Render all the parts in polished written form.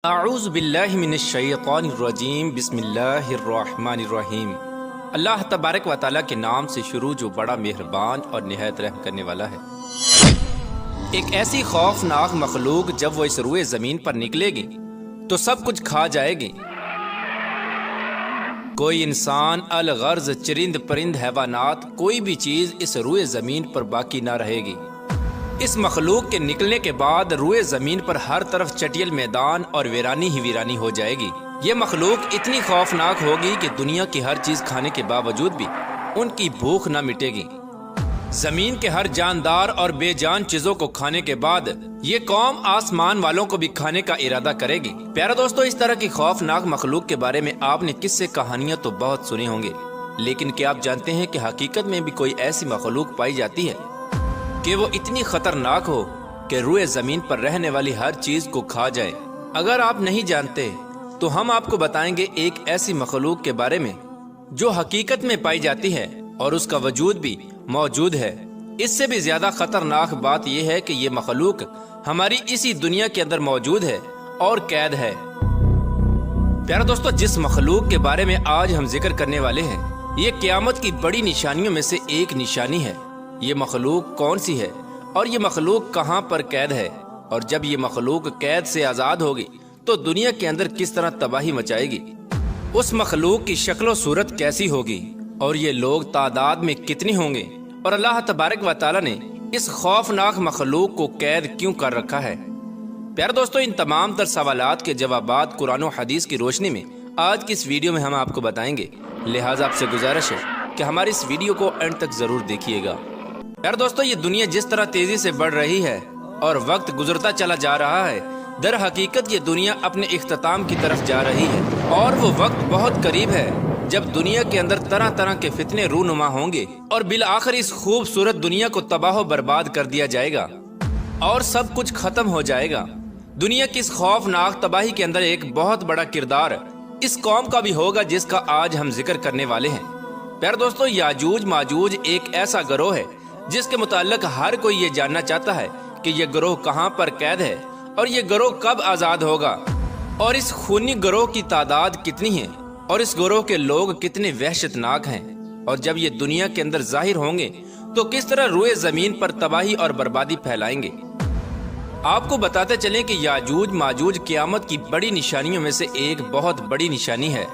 आऊज़ु बिल्लाहि मिनश्शैतानिर्रजीम बिस्मिल्लाहिर्रहमानिर्रहीम। अल्लाह तबारक व तआला के नाम से शुरू जो बड़ा मेहरबान और निहायत रहम करने वाला है। एक ऐसी खौफनाक मखलूक जब वो इस रुए ज़मीन पर निकलेगी तो सब कुछ खा जाएगी। कोई इंसान, अलगर्ज, चरिंद परिंद, हैवानात, कोई भी चीज़ इस रुए ज़मीन पर बाकी ना रहेगी। इस मखलूक के निकलने के बाद रुए ज़मीन पर हर तरफ चटियल मैदान और वीरानी ही वीरानी हो जाएगी। ये मखलूक इतनी खौफनाक होगी कि दुनिया की हर चीज़ खाने के बावजूद भी उनकी भूख न मिटेगी। ज़मीन के हर जानदार और बेजान चीज़ों को खाने के बाद ये कौम आसमान वालों को भी खाने का इरादा करेगी। प्यारे दोस्तों, इस तरह की खौफनाक मखलूक के बारे में आपने किस्से कहानियां तो बहुत सुने होंगे, लेकिन क्या आप जानते हैं कि हकीकत में भी कोई ऐसी मखलूक पाई जाती है कि वो इतनी खतरनाक हो कि रुए ज़मीन पर रहने वाली हर चीज़ को खा जाए। अगर आप नहीं जानते तो हम आपको बताएंगे एक ऐसी मखलूक के बारे में जो हकीकत में पाई जाती है और उसका वजूद भी मौजूद है। इससे भी ज्यादा खतरनाक बात यह है कि ये मखलूक हमारी इसी दुनिया के अंदर मौजूद है और कैद है। प्यारे दोस्तों, जिस मखलूक के बारे में आज हम जिक्र करने वाले हैं, ये क़यामत की बड़ी निशानियों में से एक निशानी है। ये मखलूक कौन सी है और ये मखलूक कहाँ पर कैद है, और जब ये मखलूक कैद से आज़ाद होगी तो दुनिया के अंदर किस तरह तबाही मचाएगी, उस मखलूक की शक्ल सूरत कैसी होगी और ये लोग तादाद में कितने होंगे, और अल्लाह तबारक व तआला ने इस खौफनाक मखलूक को कैद क्यों कर रखा है। प्यारे दोस्तों, इन तमाम तर सवालात के जवाबात कुरान और हदीस की रोशनी में आज की इस वीडियो में हम आपको बताएंगे। लिहाजा आपसे गुजारिश है कि हमारी इस वीडियो को एंड तक जरूर देखिएगा। यार दोस्तों, ये दुनिया जिस तरह तेजी से बढ़ रही है और वक्त गुजरता चला जा रहा है, दर हकीकत ये दुनिया अपने इख्तिताम की तरफ जा रही है और वो वक्त बहुत करीब है जब दुनिया के अंदर तरह तरह के फितने रूनुमा होंगे और बिल आखिर इस खूबसूरत दुनिया को तबाह बर्बाद कर दिया जाएगा और सब कुछ खत्म हो जाएगा। दुनिया की इस खौफनाक तबाही के अंदर एक बहुत बड़ा किरदार इस कौम का भी होगा जिसका आज हम जिक्र करने वाले हैं। प्यारे दोस्तों, याजूज माजूज एक ऐसा गिरोह है जिसके मुताल्लिक हर कोई ये जानना चाहता है कि ये गिरोह कहाँ पर कैद है और ये गिरोह कब आज़ाद होगा, और इस खूनी गिरोह की तादाद कितनी है और इस गिरोह के लोग कितने वहशतनाक हैं, और जब ये दुनिया के अंदर जाहिर होंगे तो किस तरह रुए ज़मीन पर तबाही और बर्बादी फैलाएंगे। आपको बताते चलें कि याजूज माजूज क़यामत की बड़ी निशानियों में से एक बहुत बड़ी निशानी है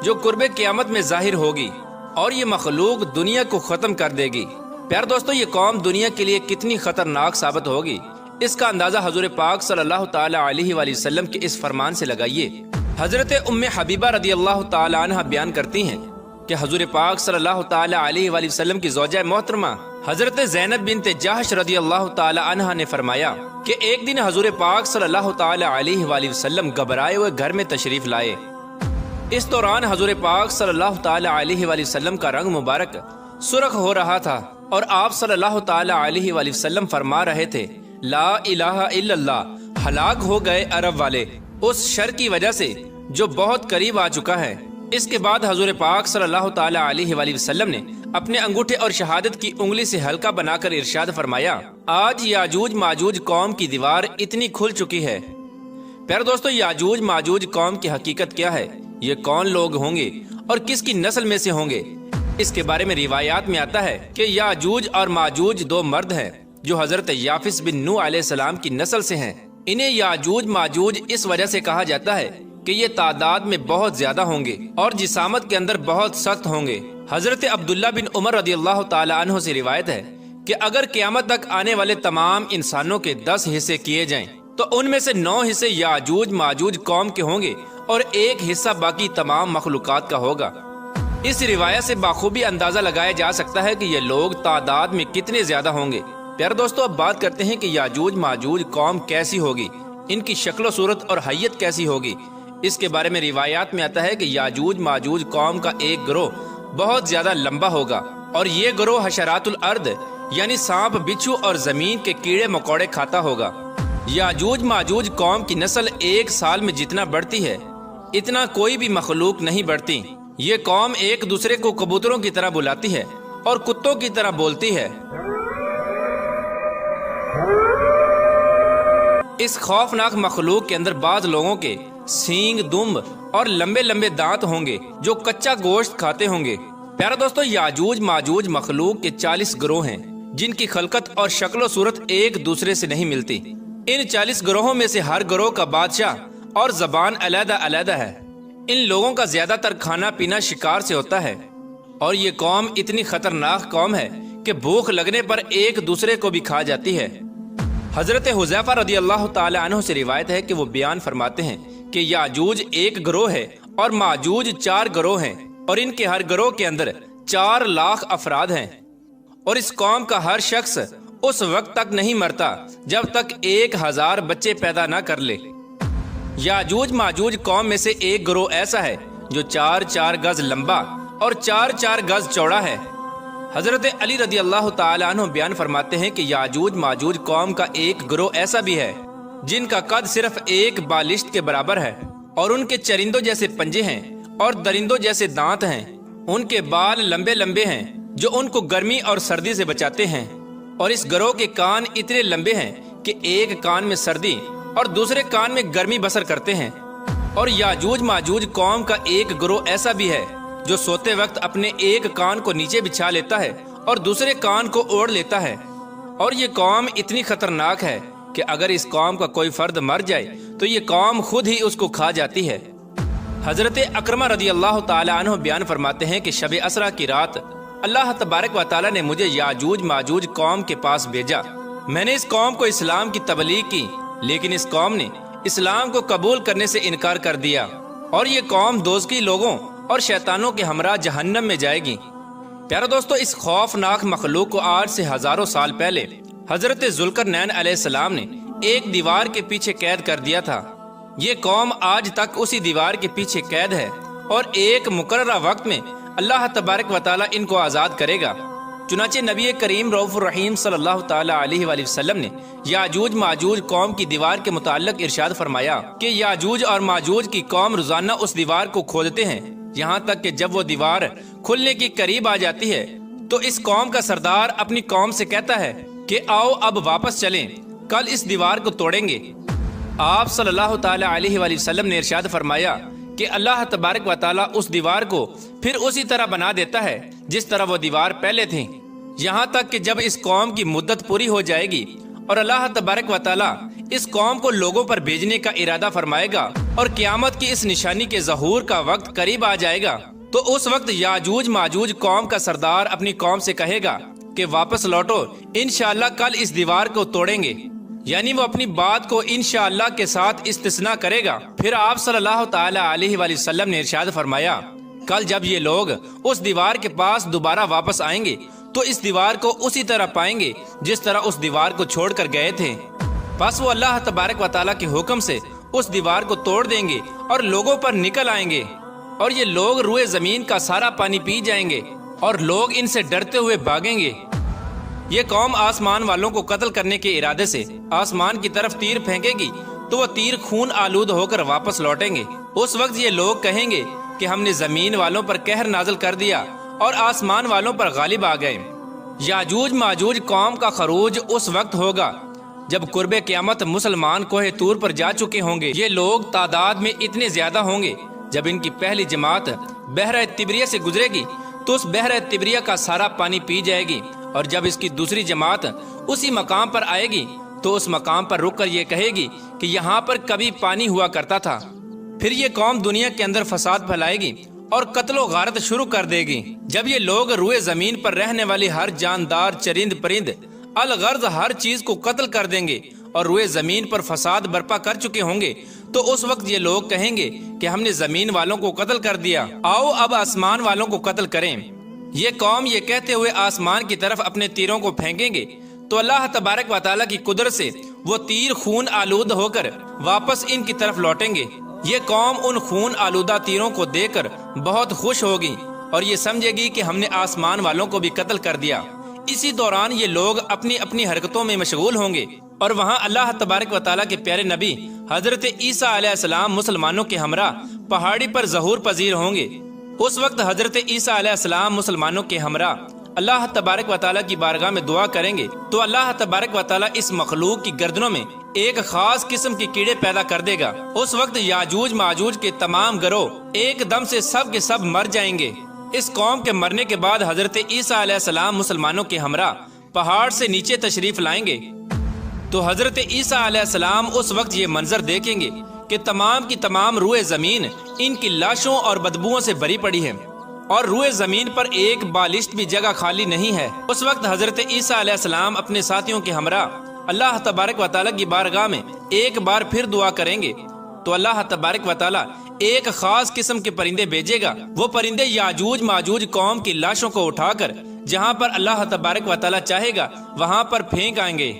जो कुर्बे क़यामत में जाहिर होगी और ये मखलूक दुनिया को ख़त्म कर देगी। प्यार दोस्तों, ये कौम दुनिया के लिए कितनी खतरनाक साबित होगी, इसका अंदाजा हजूर पाक सल्लल्लाहु ताला अलैहि वसल्लम के इस फरमान से लगाइए। हजरत उम्मे हबीबा रदियल्लाहु ताला अन्हा बयान करती हैं कि हजूर पाक सल्लल्लाहु ताला अलैहि वसल्लम की ज़ौजा मोहतरमा हजरत ज़ैनब बिन्त जहश रदियल्लाहु ताला अन्हा ने फरमाया कि एक दिन हजूर पाक सल्लल्लाहु ताला अलैहि वसल्लम घबराए हुए घर में तशरीफ लाए। इस दौरान हजूर पाक सल्लल्लाहु ताला अलैहि वसल्लम का रंग मुबारक सुर्ख हो रहा था और आप सल्लल्लाहु ताला अलैहि वसल्लम फरमा रहे थे, ला इलाहा इल्लल्लाह, हलाक हो गए अरब वाले उस शर की वजह से जो बहुत करीब आ चुका है। इसके बाद हजूर पाक सल्लल्लाहु ताला अलैहि वसल्लम ने अपने अंगूठे और शहादत की उंगली से हल्का बनाकर इरशाद फरमाया, आज याजूज माजूज कौम की दीवार इतनी खुल चुकी है। प्यारे दोस्तों, याजूज माजूज कौम की हकीकत क्या है, ये कौन लोग होंगे और किसकी नस्ल में से होंगे, इसके बारे में रिवायात में आता है कि याजूज और माजूज दो मर्द हैं जो हजरत याफिस बिन नूह अलैहिस्सलाम की नस्ल से हैं। इन्हें याजूज माजूज इस वजह से कहा जाता है कि ये तादाद में बहुत ज्यादा होंगे और जिसामत के अंदर बहुत सख्त होंगे। हजरत अब्दुल्ला बिन उमर रदियल्लाहु ताला अन्हु से रिवायत है कि अगर क़यामत तक आने वाले तमाम इंसानों के 10 हिस्से किए जाएं तो उनमें से 9 हिस्से याजूज माजूज कौम के होंगे और एक हिस्सा बाकी तमाम मखलूकात का होगा। इस रिवायत से बाखूबी अंदाजा लगाया जा सकता है कि ये लोग तादाद में कितने ज्यादा होंगे। प्यारे दोस्तों, अब बात करते हैं कि याजूज माजूज कौम कैसी होगी, इनकी शक्ल सूरत और हैयत कैसी होगी। इसके बारे में रिवायात में आता है कि याजूज माजूज कौम का एक गिरोह बहुत ज्यादा लंबा होगा और ये गिरोह हशरातुल अर्द यानी सांप, बिच्छू और जमीन के कीड़े मकोड़े खाता होगा। याजूज माजूज कौम की नस्ल एक साल में जितना बढ़ती है इतना कोई भी मखलूक नहीं बढ़ती। ये कौम एक दूसरे को कबूतरों की तरह बुलाती है और कुत्तों की तरह बोलती है। इस खौफनाक मखलूक के अंदर बाज लोगों के सींग, दुम और लंबे लंबे दांत होंगे जो कच्चा गोश्त खाते होंगे। प्यारे दोस्तों, याजूज माजूज मखलूक के 40 गिरोह हैं जिनकी खलकत और शक्ल सूरत एक दूसरे से नहीं मिलती। इन 40 गिरोहों में से हर गिरोह का बादशाह और जबान अलहदा अलहदा है। इन लोगों का ज्यादातर खाना पीना शिकार से होता है और ये कौम इतनी खतरनाक कौम है कि भूख लगने पर एक दूसरे को भी खा जाती है। हजरत हुज़ैफा रदी अल्लाह ताला अन्हु से रिवायत है कि वो बयान फरमाते हैं कि याजूज एक गिरोह है और माजूज 4 गिरोह हैं और इनके हर गिरोह के अंदर 4 लाख अफराद हैं और इस कौम का हर शख्स उस वक्त तक नहीं मरता जब तक 1000 बच्चे पैदा ना कर ले। याजूज माजूज कौम में से एक गिरोह ऐसा है जो 4-4 गज लंबा और 4-4 गज चौड़ा है। हजरत अली रदी अल्लाह ताला अन्हु बयान फरमाते हैं कि याजूज माजूज कौम का एक गिरोह ऐसा भी है जिनका कद सिर्फ एक बालिश्त के बराबर है और उनके चरिंदों जैसे पंजे हैं और दरिंदों जैसे दांत हैं। उनके बाल लंबे लंबे हैं जो उनको गर्मी और सर्दी से बचाते हैं और इस गिरोह के कान इतने लंबे हैं कि एक कान में सर्दी और दूसरे कान में गर्मी बसर करते हैं। और याजूज माजूज कौम का एक गिरोह ऐसा भी है जो सोते वक्त अपने एक कान को नीचे बिछा लेता है और दूसरे कान को ओढ़ लेता है। और ये कौम इतनी खतरनाक है कि अगर इस कौम का कोई फर्द मर जाए तो ये कौम खुद ही उसको खा जाती है। हजरत अकरमा रदी अल्लाह ताला अन्हु बयान फरमाते हैं कि शब असरा की रात अल्लाह तबारक व ताला ने मुझे याजूज माजूज कौम के पास भेजा। मैंने इस कौम को इस्लाम की तबलीग की, लेकिन इस कौम ने इस्लाम को कबूल करने से इनकार कर दिया और ये कौम दोज़की लोगों और शैतानों के हमरा जहन्नम में जाएगी। प्यारे दोस्तों, इस खौफनाक मखलूक को आज से हजारों साल पहले हजरत जुल्करनैन अलैहिस्सलाम ने एक दीवार के पीछे कैद कर दिया था। ये कौम आज तक उसी दीवार के पीछे कैद है और एक मुकर्ररा वक्त में अल्लाह तबारक व तआला इनको आज़ाद करेगा। चुनाचे नबी करीम रऊफ़ुर रहीम सल्लल्लाहु ताला अलैहि वसल्लम ने याजूज माजूज कौम की दीवार के मुताल्लिक इरशाद फरमाया कि याजूज और माजूज की कौम रोजाना उस दीवार को खोदते हैं, यहाँ तक कि जब वो दीवार खुलने की करीब आ जाती है तो इस कौम का सरदार अपनी कौम से कहता है कि आओ अब वापस चलें, कल इस दीवार को तोड़ेंगे। आप सल्लल्लाहु ताला अलैहि वसल्लम ने इरशाद फरमाया कि अल्लाह तबारक व तआला उस दीवार को फिर उसी तरह बना देता है जिस तरह वो दीवार पहले थी, यहाँ तक कि जब इस कौम की मुद्दत पूरी हो जाएगी और अल्लाह तबारक व तआला इस कौम को लोगों पर भेजने का इरादा फरमाएगा और क़यामत की इस निशानी के ज़हूर का वक्त करीब आ जाएगा, तो उस वक्त याजूज माजूज कौम का सरदार अपनी कौम से कहेगा कि वापस लौटो, इंशाअल्लाह कल इस दीवार को तोड़ेंगे। यानी वो अपनी बात को इंशाअल्लाह के साथ इस्तिस्ना करेगा। फिर आप सल्लल्लाहु ताला अलैहि वसल्लम ने इरशाद फरमाया, कल जब ये लोग उस दीवार के पास दोबारा वापस आएंगे तो इस दीवार को उसी तरह पाएंगे जिस तरह उस दीवार को छोड़कर गए थे। बस वो अल्लाह तबारक व तआला के हुक्म से उस दीवार को तोड़ देंगे और लोगों पर निकल आएंगे और ये लोग रुए जमीन का सारा पानी पी जाएंगे और लोग इनसे डरते हुए भागेंगे। ये कौम आसमान वालों को कत्ल करने के इरादे से आसमान की तरफ तीर फेंकेगी तो वो तीर खून आलूद होकर वापस लौटेंगे। उस वक्त ये लोग कहेंगे कि हमने जमीन वालों पर कहर नाजल कर दिया और आसमान वालों पर गालिब आ गए। याजूज माजूज कौम का खरूज उस वक्त होगा जब कुर्बे क़यामत मुसलमान कोहे तूर पर जा चुके होंगे। ये लोग तादाद में इतने ज्यादा होंगे, जब इनकी पहली जमात बहरा तिब्रिया से गुजरेगी तो उस बहरा तिब्रिया का सारा पानी पी जाएगी और जब इसकी दूसरी जमात उसी मकाम पर आएगी तो उस मकाम पर रुककर ये कहेगी कि यहाँ पर कभी पानी हुआ करता था। फिर ये कौम दुनिया के अंदर फसाद फैलाएगी और कत्लो गारत शुरू कर देगी। जब ये लोग रुए जमीन पर रहने वाली हर जानदार चरिंद परिंद अलगर्ज हर चीज को कत्ल कर देंगे और रुए जमीन पर फसाद बर्पा कर चुके होंगे तो उस वक्त ये लोग कहेंगे कि हमने जमीन वालों को कत्ल कर दिया, आओ अब आसमान वालों को कत्ल करें। ये कौम ये कहते हुए आसमान की तरफ अपने तीरों को फेंकेंगे तो अल्लाह तबारक व तआला की कुदरत से वो तीर खून आलूद होकर वापस इनकी तरफ लौटेंगे। ये कौम उन खून आलूदा तीरों को देखकर बहुत खुश होगी और ये समझेगी कि हमने आसमान वालों को भी कत्ल कर दिया। इसी दौरान ये लोग अपनी अपनी हरकतों में मशगूल होंगे और वहाँ अल्लाह तबारक व तआला के प्यारे नबी हजरत ईसा अलैहिस्सलाम मुसलमानों के हमरा पहाड़ी पर ज़हूर पजीर होंगे। उस वक्त हजरत ईसा अलैहिस्सलाम मुसलमानों के हमरा अल्लाह तबारक व तआला की बारगाह में दुआ करेंगे तो अल्लाह तबारक व तआला इस मखलूक की गर्दनों में एक खास किस्म के कीड़े पैदा कर देगा। उस वक्त याजूज माजूज के तमाम गिरोह एकदम से सब के सब मर जाएंगे। इस कौम के मरने के बाद हजरत ईसा अलैहिस्सलाम मुसलमानों के हमरा पहाड़ से नीचे तशरीफ लाएंगे तो हजरत ईसा अलैहिस्सलाम उस वक्त ये मंजर देखेंगे कि तमाम की तमाम रूए जमीन इनकी लाशों और बदबुओं से भरी पड़ी है और रूए जमीन पर एक बालिश्त भी जगह खाली नहीं है। उस वक्त हजरत ईसा अलैहिस्सलाम अपने साथियों के हमरा अल्लाह तबारक व तआला की बारगाह में एक बार फिर दुआ करेंगे तो अल्लाह तबारक व तआला एक खास किस्म के परिंदे भेजेगा। वो परिंदे याजूज माजूज कौम की लाशों को उठाकर जहाँ पर अल्लाह तबारक व तआला चाहेगा वहाँ पर फेंक आएंगे।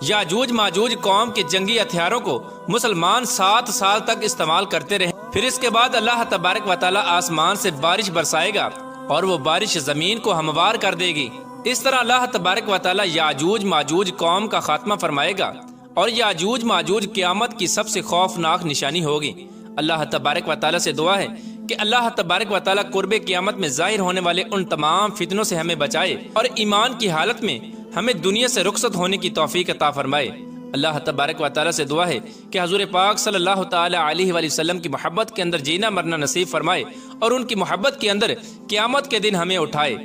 याजूज माजूज कौम के जंगी हथियारों को मुसलमान 7 साल तक इस्तेमाल करते रहे। फिर इसके बाद अल्लाह तबारक व तआला आसमान से बारिश बरसाएगा और वो बारिश जमीन को हमवार कर देगी। इस तरह अल्लाह तबारक व तआला याजूज माजूज कौम का खात्मा फरमाएगा और याजूज माजूज क़यामत की सबसे खौफनाक निशानी होगी। अल्लाह तबारक व तआला से दुआ है कि अल्लाह तबारक व तआला कुर्बे क़यामत में जाहिर होने वाले उन तमाम फितनों से हमें बचाए और ईमान की हालत में हमें दुनिया से रुखसत होने की तौफीक अता फरमाए। अल्लाह तबारक व तआला से दुआ है कि हजूर पाक सल्लल्लाहु तआला अलैहि वसल्लम की मोहब्बत के अंदर जीना मरना नसीब फरमाए और उनकी मोहब्बत के अंदर क़यामत के दिन हमें उठाए।